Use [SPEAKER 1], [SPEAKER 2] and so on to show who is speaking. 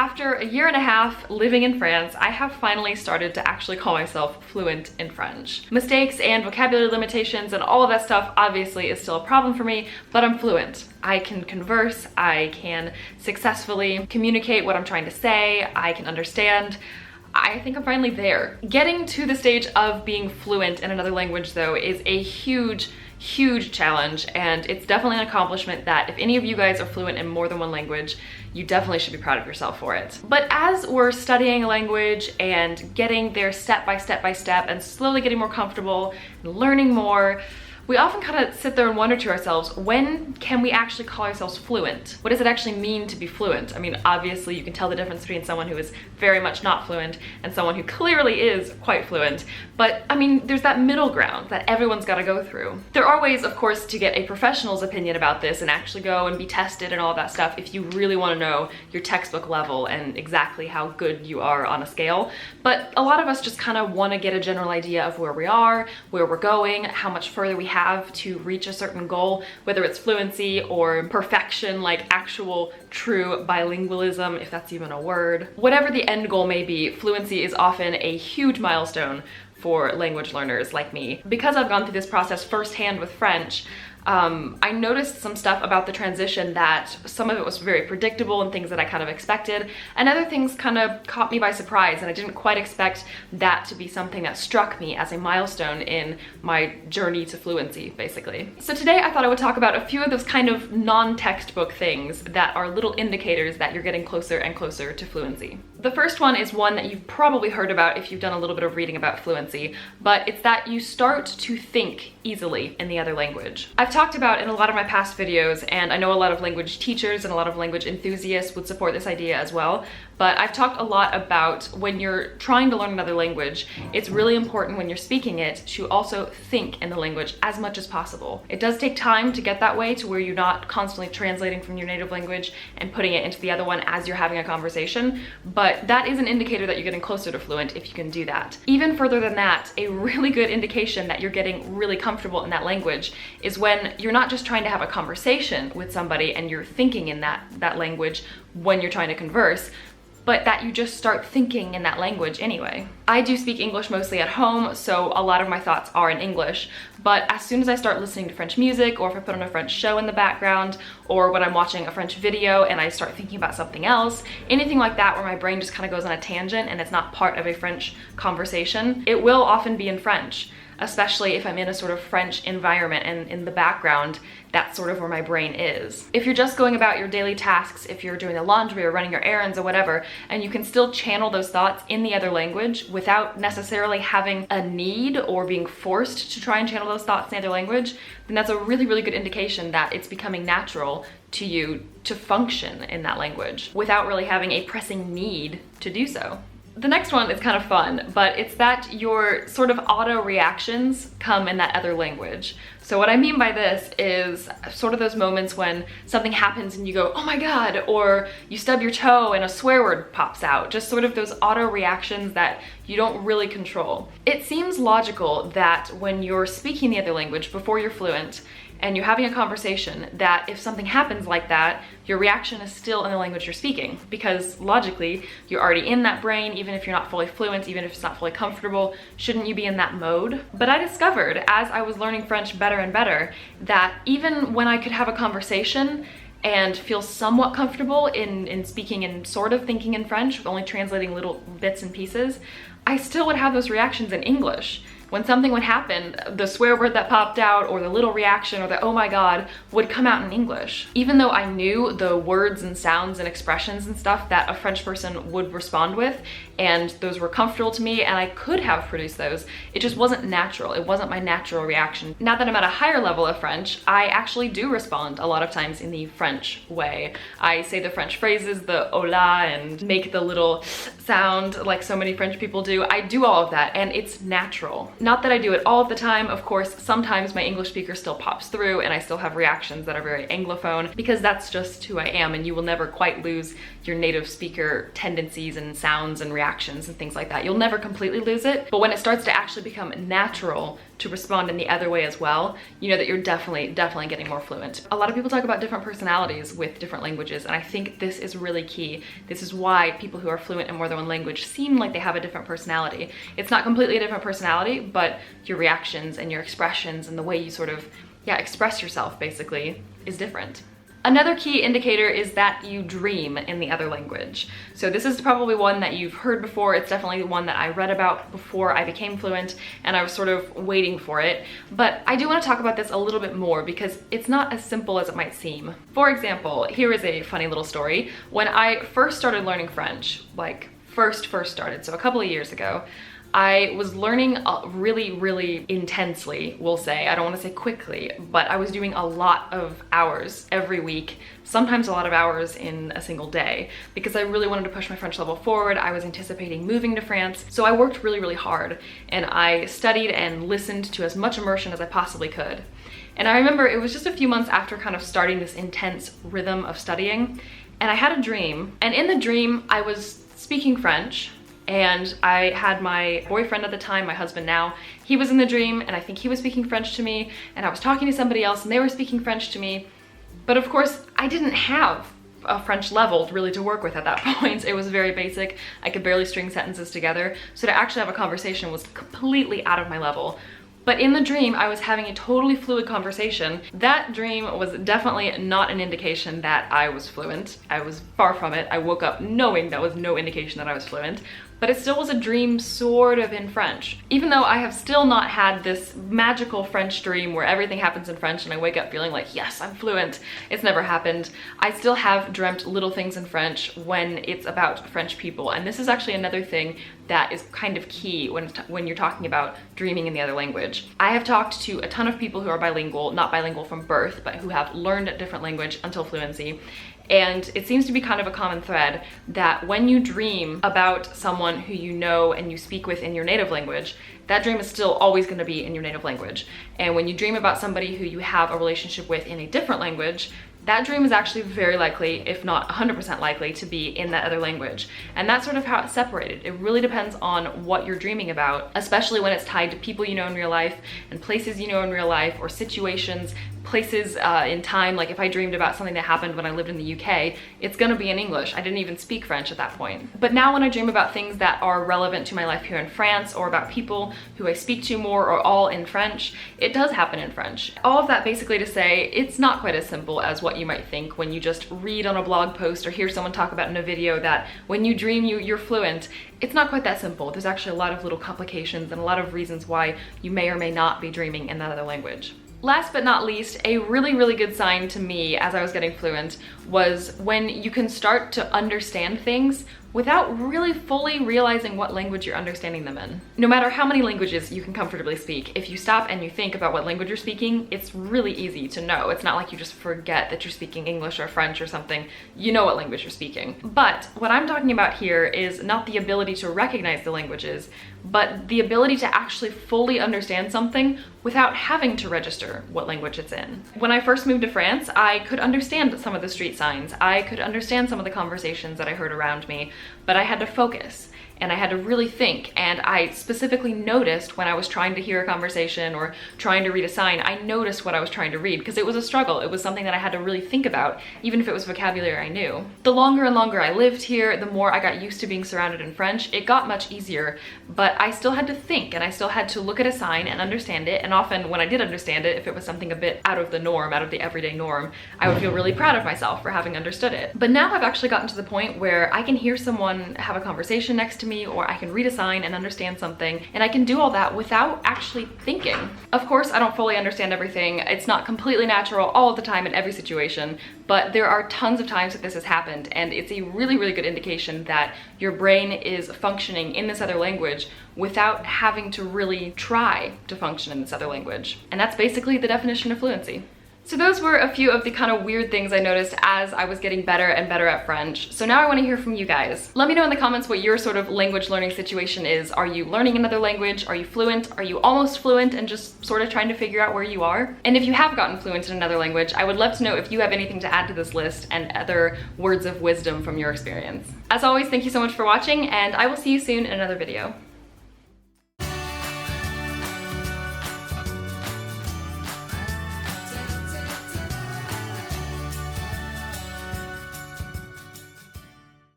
[SPEAKER 1] After a year and a half living in France, I have finally started to actually call myself fluent in French. Mistakes and vocabulary limitations and all of that stuff obviously is still a problem for me, but I'm fluent. I can converse, I can successfully communicate what I'm trying to say, I can understand. I think I'm finally there. Getting to the stage of being fluent in another language though is a huge challenge, and it's definitely an accomplishment that if any of you guys are fluent in more than one language, you definitely should be proud of yourself for it. But as we're studying a language and getting there step by step and slowly getting more comfortable and learning more, we often kind of sit there and wonder to ourselves, when can we actually call ourselves fluent? What does it actually mean to be fluent? I mean, obviously you can tell the difference between someone who is very much not fluent and someone who clearly is quite fluent. But I mean, there's that middle ground that everyone's got to go through. There are ways, of course, to get a professional's opinion about this and actually go and be tested and all of that stuff if you really want to know your textbook level and exactly how good you are on a scale. But a lot of us just kind of want to get a general idea of where we are, where we're going, how much further we have to reach a certain goal, whether it's fluency or perfection, like actual true bilingualism, if that's even a word. Whatever the end goal may be, fluency is often a huge milestone for language learners like me. Because I've gone through this process firsthand with French, I noticed some stuff about the transition that some of it was very predictable and things that I kind of expected, and other things kind of caught me by surprise, and I didn't quite expect that to be something that struck me as a milestone in my journey to fluency, basically. So today I thought I would talk about a few of those kind of non-textbook things that are little indicators that you're getting closer and closer to fluency. The first one is one that you've probably heard about if you've done a little bit of reading about fluency, but it's that you start to think easily in the other language. I've talked about in a lot of my past videos, and I know a lot of language teachers and a lot of language enthusiasts would support this idea as well, but I've talked a lot about when you're trying to learn another language, it's really important when you're speaking it to also think in the language as much as possible. It does take time to get that way to where you're not constantly translating from your native language and putting it into the other one as you're having a conversation, but that is an indicator that you're getting closer to fluent if you can do that. Even further than that, a really good indication that you're getting really comfortable in that language is when you're not just trying to have a conversation with somebody and you're thinking in that language when you're trying to converse, but that you just start thinking in that language anyway. I do speak English mostly at home, so a lot of my thoughts are in English, but as soon as I start listening to French music, or if I put on a French show in the background, or when I'm watching a French video and I start thinking about something else, anything like that where my brain just kind of goes on a tangent and it's not part of a French conversation, it will often be in French. Especially if I'm in a sort of French environment and in the background, that's sort of where my brain is. If you're just going about your daily tasks, if you're doing the laundry or running your errands or whatever, and you can still channel those thoughts in the other language without necessarily having a need or being forced to try and channel those thoughts in the other language, then that's a really good indication that it's becoming natural to you to function in that language without really having a pressing need to do so. The next one is kind of fun, but it's that your sort of auto reactions come in that other language. So what I mean by this is sort of those moments when something happens and you go, oh my God, or you stub your toe and a swear word pops out. Just sort of those auto reactions that you don't really control. It seems logical that when you're speaking the other language before you're fluent, and you're having a conversation, that if something happens like that, your reaction is still in the language you're speaking, because logically, you're already in that brain, even if you're not fully fluent, even if it's not fully comfortable, shouldn't you be in that mode? But I discovered, as I was learning French better and better, that even when I could have a conversation and feel somewhat comfortable in speaking and sort of thinking in French, with only translating little bits and pieces, I still would have those reactions in English. When something would happen, the swear word that popped out or the little reaction or the oh my God would come out in English. Even though I knew the words and sounds and expressions and stuff that a French person would respond with, and those were comfortable to me and I could have produced those, it just wasn't natural. It wasn't my natural reaction. Now that I'm at a higher level of French, I actually do respond a lot of times in the French way. I say the French phrases, the hola, and make the little sound like so many French people do. I do all of that and it's natural. Not that I do it all of the time, of course, sometimes my English speaker still pops through and I still have reactions that are very Anglophone, because that's just who I am, and you will never quite lose your native speaker tendencies and sounds and reactions and things like that. You'll never completely lose it, but when it starts to actually become natural to respond in the other way as well, you know that you're definitely getting more fluent. A lot of people talk about different personalities with different languages, and I think this is really key. This is why people who are fluent in more than one language seem like they have a different personality. It's not completely a different personality, but your reactions and your expressions and the way you sort of, express yourself basically is different. Another key indicator is that you dream in the other language. So this is probably one that you've heard before. It's definitely one that I read about before I became fluent, and I was sort of waiting for it. But I do want to talk about this a little bit more because it's not as simple as it might seem. For example, here is a funny little story. When I first started learning French, like first started, so a couple of years ago, I was learning really intensely, we'll say. I don't want to say quickly, but I was doing a lot of hours every week, sometimes a lot of hours in a single day, because I really wanted to push my French level forward. I was anticipating moving to France, so I worked really hard, and I studied and listened to as much immersion as I possibly could. And I remember it was just a few months after kind of starting this intense rhythm of studying, and I had a dream, and in the dream I was speaking French, and I had my boyfriend at the time, my husband now, he was in the dream, and I think he was speaking French to me, and I was talking to somebody else and they were speaking French to me. But of course, I didn't have a French level really to work with at that point. It was very basic. I could barely string sentences together. So to actually have a conversation was completely out of my level. But in the dream, I was having a totally fluid conversation. That dream was definitely not an indication that I was fluent. I was far from it. I woke up knowing that was no indication that I was fluent, but it still was a dream sort of in French. Even though I have still not had this magical French dream where everything happens in French and I wake up feeling like, yes, I'm fluent. It's never happened. I still have dreamt little things in French when it's about French people. And this is actually another thing that is kind of key when you're talking about dreaming in the other language. I have talked to a ton of people who are bilingual, not bilingual from birth, but who have learned a different language until fluency. And it seems to be kind of a common thread that when you dream about someone who you know and you speak with in your native language, that dream is still always going to be in your native language. And when you dream about somebody who you have a relationship with in a different language, that dream is actually very likely, if not 100% likely, to be in that other language. And that's sort of how it's separated. It really depends on what you're dreaming about, especially when it's tied to people you know in real life and places you know in real life, or situations, places in time. Like if I dreamed about something that happened when I lived in the UK, it's gonna be in English. I didn't even speak French at that point. But now when I dream about things that are relevant to my life here in France, or about people who I speak to more, or all in French, it does happen in French. All of that basically to say, it's not quite as simple as what you might think when you just read on a blog post or hear someone talk about in a video that when you dream you're fluent. It's not quite that simple. There's actually a lot of little complications and a lot of reasons why you may or may not be dreaming in that other language. Last but not least, a really good sign to me as I was getting fluent was when you can start to understand things without really fully realizing what language you're understanding them in. No matter how many languages you can comfortably speak, if you stop and you think about what language you're speaking, it's really easy to know. It's not like you just forget that you're speaking English or French or something. You know what language you're speaking. But what I'm talking about here is not the ability to recognize the languages, but the ability to actually fully understand something without having to register what language it's in. When I first moved to France, I could understand some of the street signs. I could understand some of the conversations that I heard around me, but I had to focus and I had to really think. And I specifically noticed when I was trying to hear a conversation or trying to read a sign, I noticed what I was trying to read because it was a struggle. It was something that I had to really think about, even if it was vocabulary I knew. The longer and longer I lived here, the more I got used to being surrounded in French. It got much easier, but I still had to think and I still had to look at a sign and understand it. And often when I did understand it, if it was something a bit out of the norm, out of the everyday norm, I would feel really proud of myself for having understood it. But now I've actually gotten to the point where I can hear someone have a conversation next to me, or I can read a sign and understand something, and I can do all that without actually thinking. Of course, I don't fully understand everything. It's not completely natural all of the time in every situation, but there are tons of times that this has happened, and it's a really good indication that your brain is functioning in this other language without having to really try to function in this other language. And that's basically the definition of fluency. So those were a few of the kind of weird things I noticed as I was getting better and better at French. So now I want to hear from you guys. Let me know in the comments what your sort of language learning situation is. Are you learning another language? Are you fluent? Are you almost fluent and just sort of trying to figure out where you are? And if you have gotten fluent in another language, I would love to know if you have anything to add to this list and other words of wisdom from your experience. As always, thank you so much for watching, and I will see you soon in another video.